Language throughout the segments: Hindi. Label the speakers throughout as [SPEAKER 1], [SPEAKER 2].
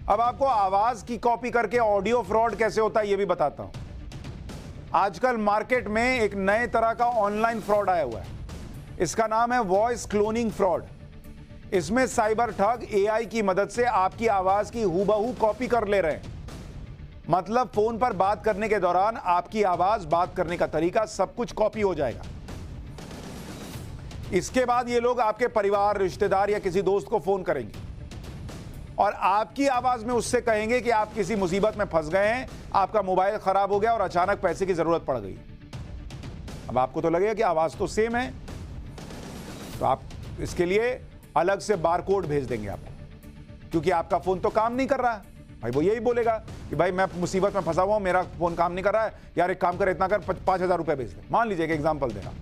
[SPEAKER 1] अब आपको आवाज की कॉपी करके ऑडियो फ्रॉड कैसे होता है ये भी बताता हूं। आजकल मार्केट में एक नए तरह का ऑनलाइन फ्रॉड आया हुआ है। इसका नाम है वॉइस क्लोनिंग फ्रॉड। इसमें साइबर ठग एआई की मदद से आपकी आवाज की हूबहू कॉपी कर ले रहे हैं। मतलब फोन पर बात करने के दौरान आपकी आवाज, बात करने का तरीका, सब कुछ कॉपी हो जाएगा। इसके बाद ये लोग आपके परिवार, रिश्तेदार या किसी दोस्त को फोन करेंगे और आपकी आवाज में उससे कहेंगे कि आप किसी मुसीबत में फंस गए हैं, आपका मोबाइल खराब हो गया और अचानक पैसे की जरूरत पड़ गई। अब आपको तो लगेगा कि आवाज तो सेम है, तो आप इसके लिए अलग से बारकोड भेज देंगे आपको, क्योंकि आपका फोन तो काम नहीं कर रहा है। भाई वो यही बोलेगा कि भाई मैं मुसीबत में फंसा हुआ हूं, मेरा फोन काम नहीं कर रहा है, यार एक काम कर, इतना कर, 5,000 रुपए भेज दे। मान लीजिए कि एग्जाम्पल दे रहा,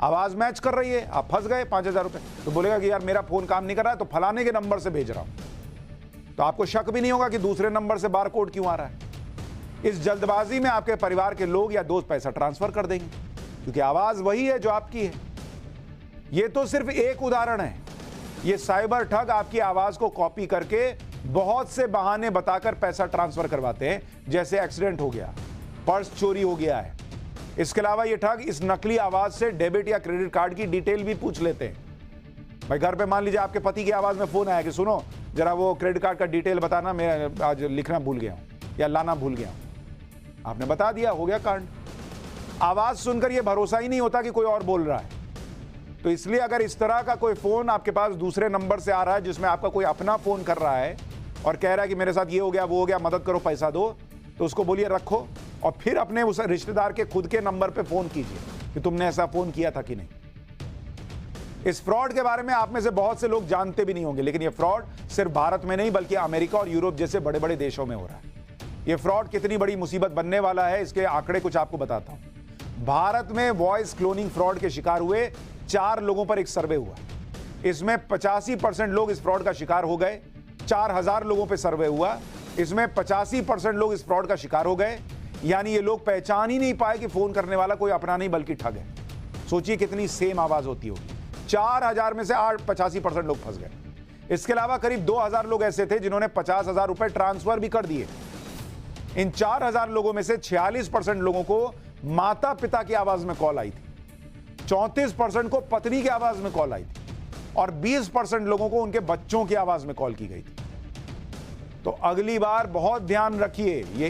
[SPEAKER 1] आवाज मैच कर रही है, आप फंस गए, 5,000 रुपए, तो बोलेगा कि यार मेरा फोन काम नहीं कर रहा है, तो फलाने के नंबर से भेज रहा हूं। तो आपको शक भी नहीं होगा कि दूसरे नंबर से बारकोड क्यों आ रहा है। इस जल्दबाजी में आपके परिवार के लोग या दोस्त पैसा ट्रांसफर कर देंगे, क्योंकि आवाज वही है जो आपकी है। यह तो सिर्फ एक उदाहरण है। ये साइबर ठग आपकी आवाज को कॉपी करके बहुत से बहाने बताकर पैसा ट्रांसफर करवाते हैं, जैसे एक्सीडेंट हो गया, पर्स चोरी हो गया है। इसके अलावा ये ठग इस नकली आवाज से डेबिट या क्रेडिट कार्ड की डिटेल भी पूछ लेते हैं। भाई घर पे मान लीजिए आपके पति की आवाज में फोन आया कि सुनो जरा वो क्रेडिट कार्ड का डिटेल बताना, मैं आज लिखना भूल गया हूं या लाना भूल गया हूं। आपने बता दिया, हो गया कांड। आवाज सुनकर यह भरोसा ही नहीं होता कि कोई और बोल रहा है। तो इसलिए अगर इस तरह का कोई फोन आपके पास दूसरे नंबर से आ रहा है, जिसमें आपका कोई अपना फोन कर रहा है और कह रहा है कि मेरे साथ ये हो गया, वो हो गया, मदद करो, पैसा दो, तो उसको बोलिए रखो और फिर अपने उस रिश्तेदार के खुद के नंबर पे फोन कीजिए कि तुमने ऐसा फोन किया था कि नहीं। इस फ्रॉड के बारे में आप में से बहुत से लोग जानते भी नहीं होंगे, लेकिन यह फ्रॉड सिर्फ भारत में नहीं बल्कि अमेरिका और यूरोप जैसे बड़े बड़े देशों में हो रहा है। यह फ्रॉड कितनी बड़ी मुसीबत बनने वाला है, इसके आंकड़े कुछ आपको बताता हूं। भारत में वॉइस क्लोनिंग फ्रॉड के शिकार हुए 4 लोगों पर एक सर्वे हुआ। इसमें 85% लोग इस फ्रॉड का शिकार हो गए। 4,000 लोगों पे सर्वे हुआ, इसमें 85% लोग इस फ्रॉड का शिकार हो गए। यानी ये लोग पहचान ही नहीं पाए कि फोन करने वाला कोई अपना नहीं बल्कि ठग है। सोचिए कितनी सेम आवाज होती होगी। 4,000 में से 85% लोग फंस गए। इसके अलावा करीब 2,000 लोग ऐसे थे जिन्होंने 50,000 रुपए ट्रांसफर भी कर दिए। इन 4,000 लोगों में से 46% लोगों को माता पिता की आवाज में कॉल आई थी, 34% को पत्नी की आवाज में कॉल आई थी और 20% लोगों को उनके बच्चों की आवाज में कॉल की गई थी। तो अगली बार बहुत ध्यान रखिए, ये